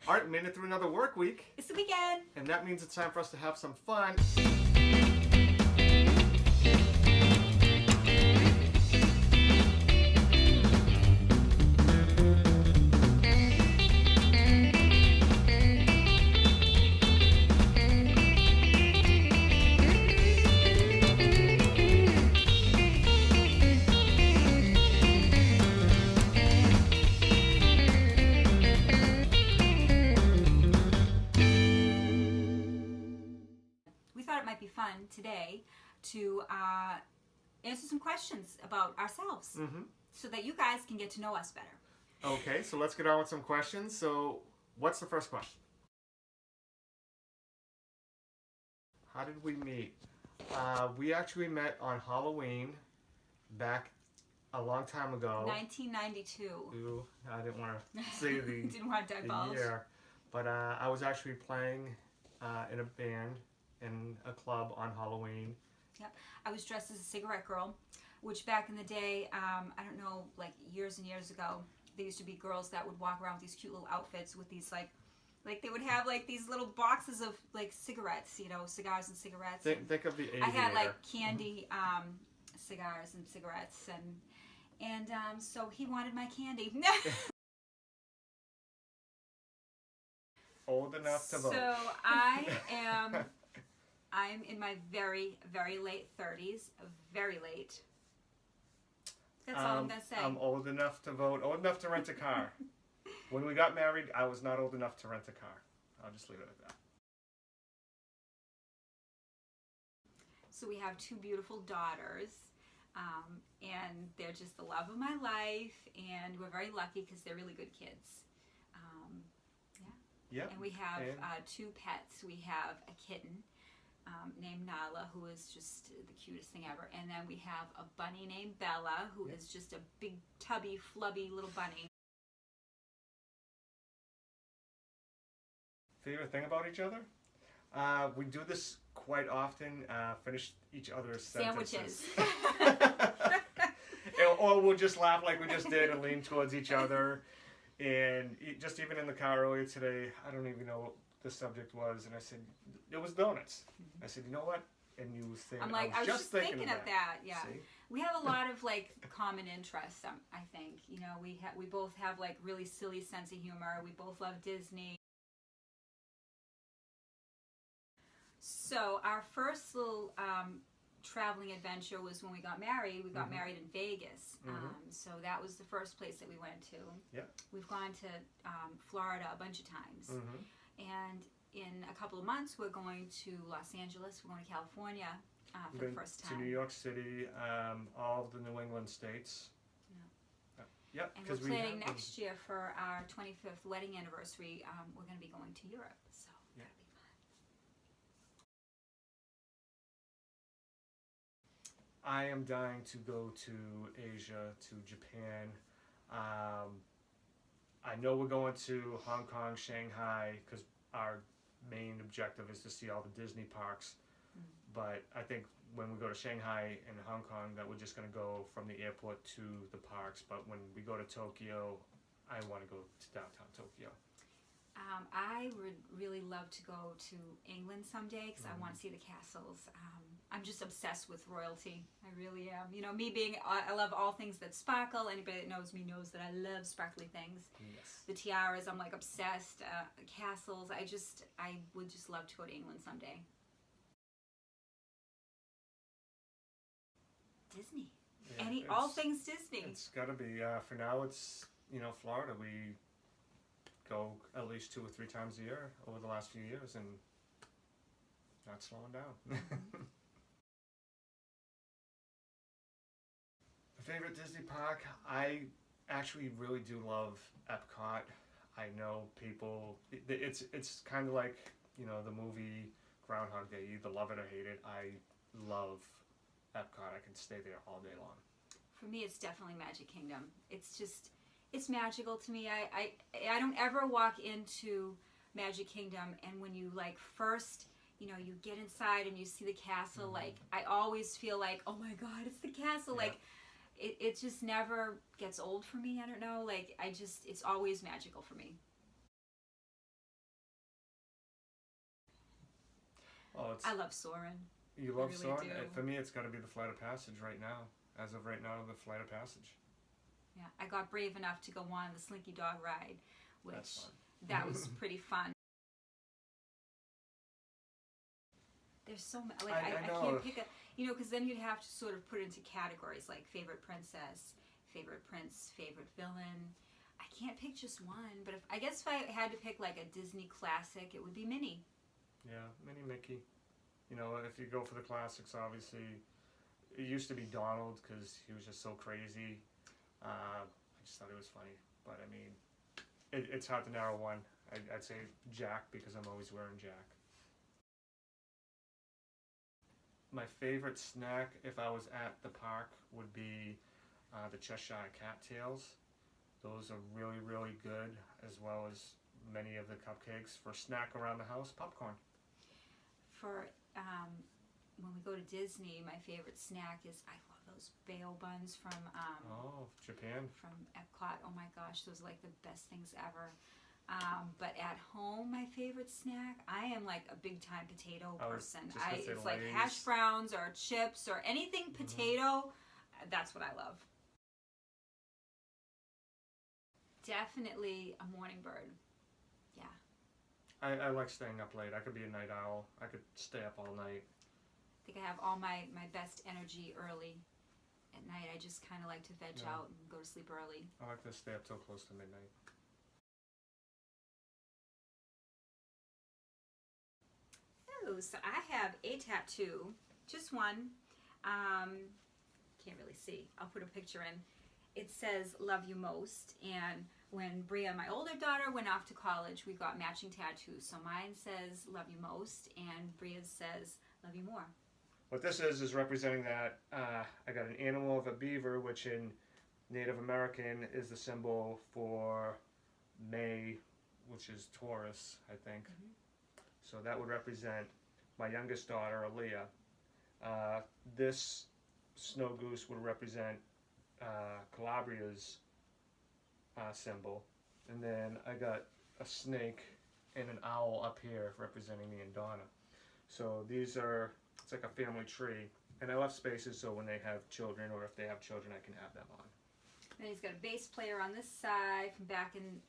All right, made it through another work week. It's the weekend. And that means it's time for us to have some fun. We thought it might be fun today to answer some questions about ourselves so that you guys can get to know us better. Okay, so let's get on with some questions. So, what's the first question? How did we meet? We actually met on Halloween back a long time ago. 1992. Ooh, I didn't want to say the, Didn't want to the divulge. year, but I was actually playing in a band in a club on Halloween. Yep. I was dressed as a cigarette girl, which back in the day, I don't know, like years and years ago, there used to be girls that would walk around with these cute little outfits with these like they would have like these little boxes of like cigarettes, you know, cigars and cigarettes. Think of the aviator. I had like candy cigars and cigarettes, and so he wanted my candy. Old enough to vote. So I'm in my very, very late 30s, very late. That's all I'm going to say. I'm old enough to vote, old enough to rent a car. When we got married, I was not old enough to rent a car. I'll just leave it at that. So we have two beautiful daughters, and they're just the love of my life, and we're very lucky because they're really good kids. Yep. And we have two pets. We have a kitten named Nala, who is just the cutest thing ever. And then we have a bunny named Bella, who is just a big, tubby, flubby little bunny. Favorite thing about each other? We do this quite often, finish each other's sentences. Sandwiches. Or we'll just laugh like we just did and lean towards each other. And just even in the car earlier today, I don't even know what the subject was, and I said, it was donuts. I said, you know what? And you was thinking, I'm like, I was just thinking of that. Yeah. See? We have a lot of like common interests, I think. You know, we both have like really silly sense of humor. We both love Disney. So our first little traveling adventure was when we got married. We got married in Vegas. So that was the first place that we went to. Yeah. We've gone to Florida a bunch of times. And in a couple of months, we're going to Los Angeles. We're going to California for the first time. To New York City, all of the New England states. Yep. And we're planning next year for our 25th wedding anniversary. We're going to be going to Europe. So that'll be fun. I am dying to go to Asia, to Japan. I know we're going to Hong Kong, Shanghai, because our main objective is to see all the Disney parks. But I think when we go to Shanghai and Hong Kong, that we're just going to go from the airport to the parks. But when we go to Tokyo, I want to go to downtown Tokyo. I would really love to go to England someday because I want to see the castles. I'm just obsessed with royalty. I really am. You know, me being, I love all things that sparkle. Anybody that knows me knows that I love sparkly things. Yes. The tiaras, I'm like obsessed. Castles, I would just love to go to England someday. Disney. Yeah, all things Disney. It's got to be. For now, it's, Florida. We go at least 2 or 3 times a year over the last few years and not slowing down. Favorite Disney park? I actually really do love Epcot. I know people, it's kind of like, the movie Groundhog Day. You either love it or hate it. I love Epcot. I can stay there all day long. For me, it's definitely Magic Kingdom. It's magical to me. I don't ever walk into Magic Kingdom and when you like first, you get inside and you see the castle, like I always feel like, oh my God, it's the castle. Like it just never gets old for me. I don't know. Like it's always magical for me. Oh, it's I love Soarin'. you love really Soarin'? do. For me, it's got to be the Flight of Passage right now. As of right now, the Flight of Passage. Yeah, I got brave enough to go on the Slinky Dog ride, which That's fun. that was pretty fun. There's so many. Like I I know. can't pick a, because then you'd have to sort of put it into categories like favorite princess, favorite prince, favorite villain. I can't pick just one, but I guess if I had to pick like a Disney classic, it would be Minnie. Yeah, Minnie, Mickey. If you go for the classics, obviously, it used to be Donald because he was just so crazy. I just thought it was funny, but I mean, it's hard to narrow one. I'd say Jack because I'm always wearing Jack. My favorite snack, if I was at the park, would be the Cheshire Cattails. Those are really, really good, as well as many of the cupcakes. For snack around the house, popcorn. For when we go to Disney, my favorite snack is I love those bail buns from Japan. from Epcot. Oh my gosh, those are like the best things ever. But at home, my favorite snack, I am like a big time potato person. It's like hash browns or chips or anything potato. That's what I love. Definitely a morning bird. Yeah. I like staying up late. I could be a night owl. I could stay up all night. I think I have all my best energy early. At night, I just kind of like to veg out and go to sleep early. I like to stay up till close to midnight. Oh, so I have a tattoo, just one. Can't really see. I'll put a picture in. It says "Love You Most," and when Bria, my older daughter, went off to college, we got matching tattoos. So mine says "Love You Most," and Bria's says "Love You More." What this is representing that I got an animal of a beaver, which in Native American is the symbol for May, which is Taurus, I think. So that would represent my youngest daughter, Aaliyah. This snow goose would represent Calabria's symbol. And then I got a snake and an owl up here representing me and Donna. So these are, it's like a family tree. And I left spaces so when they have children, or if they have children, I can have them on. And he's got a bass player on this side from back in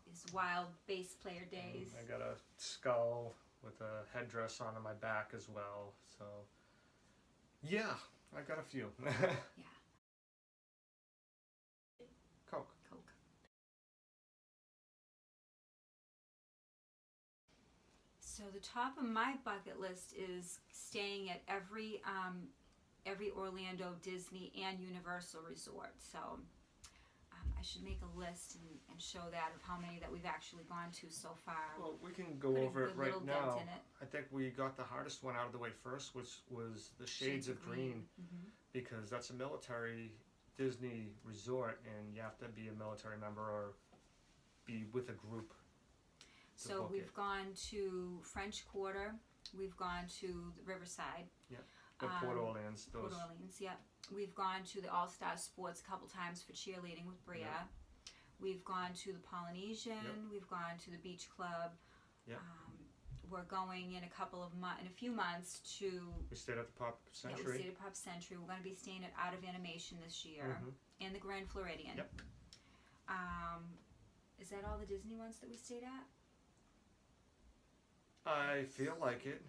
his wild bass player days. I got a skull with a headdress on my back as well. So, yeah, I got a few. Yeah. Coke. So the top of my bucket list is staying at every Orlando, Disney, and Universal resort. So I should make a list and show that of how many that we've actually gone to so far. Well, we can go over it right now. I think we got the hardest one out of the way first, which was the Shades of Green, because that's a military Disney resort, and you have to be a military member or be with a group. So we've gone to French Quarter, we've gone to the Riverside. Yeah, Port Orleans. Port Orleans, yeah. We've gone to the All-Star Sports a couple times for cheerleading with Bria. Yeah. We've gone to the Polynesian. Yep. We've gone to the Beach Club. Yep. We're going in a few months to. We stayed at the Pop Century. Yeah, we stayed at Pop Century. We're going to be staying at Art of Animation this year, and the Grand Floridian. Yep. Is that all the Disney ones that we stayed at? I feel like it.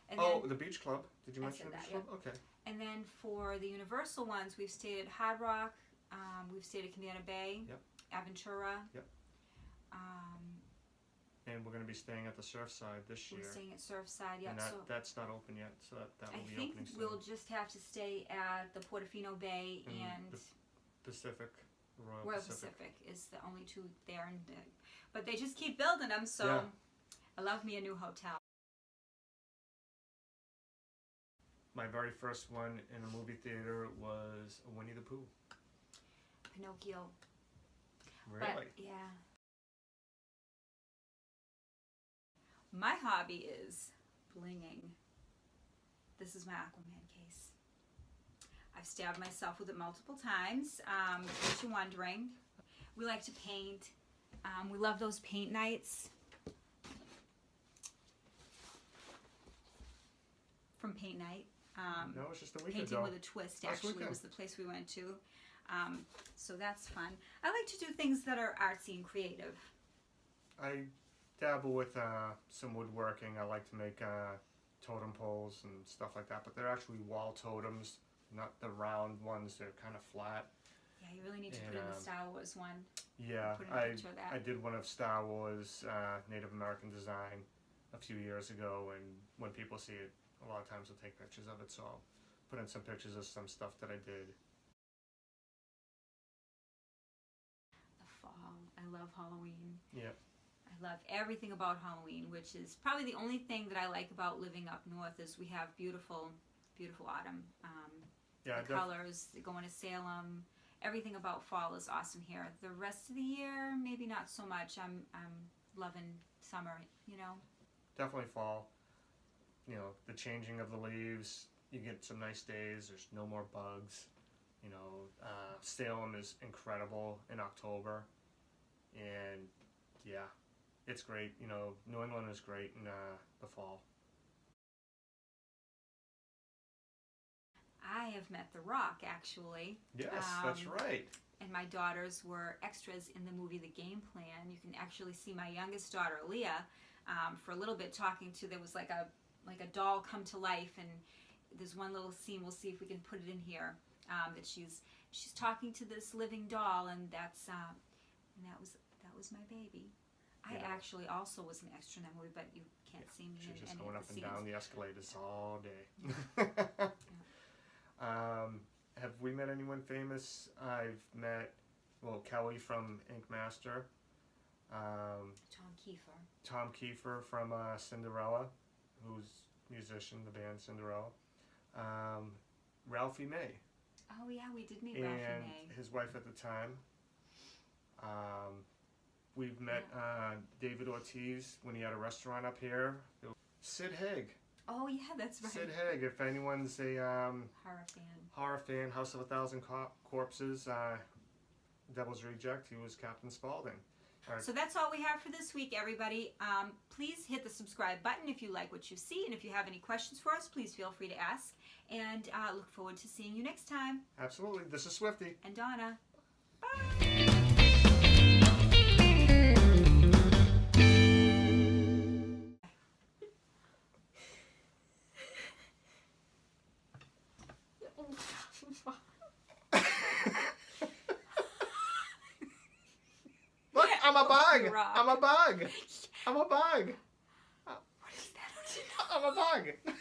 And the Beach Club. Did you mention the Beach Club? Yeah. Okay. And then for the Universal ones, we've stayed at Hard Rock. We've stayed at Cabana Bay. Yep. Aventura. Yep. And we're going to be staying at the Surfside this year. We're staying at Surfside, yeah. And that's not open yet, so that will be opening soon. I think we'll just have to stay at the Portofino Bay and Pacific. Royal Pacific is the only two there, but they just keep building them. So I love me a new hotel. My very first one in a movie theater was Winnie the Pooh. Pinocchio. Really? But, yeah. My hobby is blinging. This is my Aquaman case. I've stabbed myself with it multiple times. In case you're wondering, we like to paint. We love those paint nights. from paint night. No, it's just a week Painting ago. with a Twist Last actually weekend. was the place we went to. So that's fun. I like to do things that are artsy and creative. I dabble with some woodworking. I like to make totem poles and stuff like that, but they're actually wall totems, not the round ones. They're kind of flat. Yeah, you really need to And, put in the Star Wars one. Yeah, Put in a picture of that. I did one of Star Wars Native American design a few years ago, and when people see it, a lot of times they'll take pictures of it, so I'll put in some pictures of some stuff that I did. The fall. I love Halloween. Yeah. I love everything about Halloween, which is probably the only thing that I like about living up north is we have beautiful, beautiful autumn. Yeah, The colors, going to Salem, everything about fall is awesome here. The rest of the year, maybe not so much. I'm loving summer, you know. definitely fall. You know, the changing of the leaves, you get some nice days, there's no more bugs. You know, Salem is incredible in October, and yeah, it's great. You know, New England is great in the fall. I have met The Rock, actually. Yes, that's right. And my daughters were extras in the movie The Game Plan. You can actually see my youngest daughter, Leah, for a little bit talking to, there was like a doll come to life, and there's one little scene, we'll see if we can put it in here, that she's talking to this living doll, and that was my baby. Yeah. I actually also was an extra in that movie, but you can't see me She's in just any going of up the and scenes. down the escalators all day. Have we met anyone famous? I've met, well, Kelly from Ink Master, Tom Kiefer. Tom Kiefer from Cinderella, who's a musician, the band Cinderella, Ralphie May, Oh yeah, we did meet and Ralphie May. his wife at the time. We've met David Ortiz when he had a restaurant up here. Sid Haig. Oh yeah, that's right. Sid Haig, if anyone's a Horror fan. House of a Thousand Corpses, Devil's Reject, he was Captain Spaulding. So that's all we have for this week, everybody. Please hit the subscribe button if you like what you see, and if you have any questions for us, please feel free to ask. And look forward to seeing you next time. Absolutely. This is Swifty. And Donna. Bye. Look, I'm a bug. Rock. I'm a bug. I'm a bug. What is that? I'm a bug.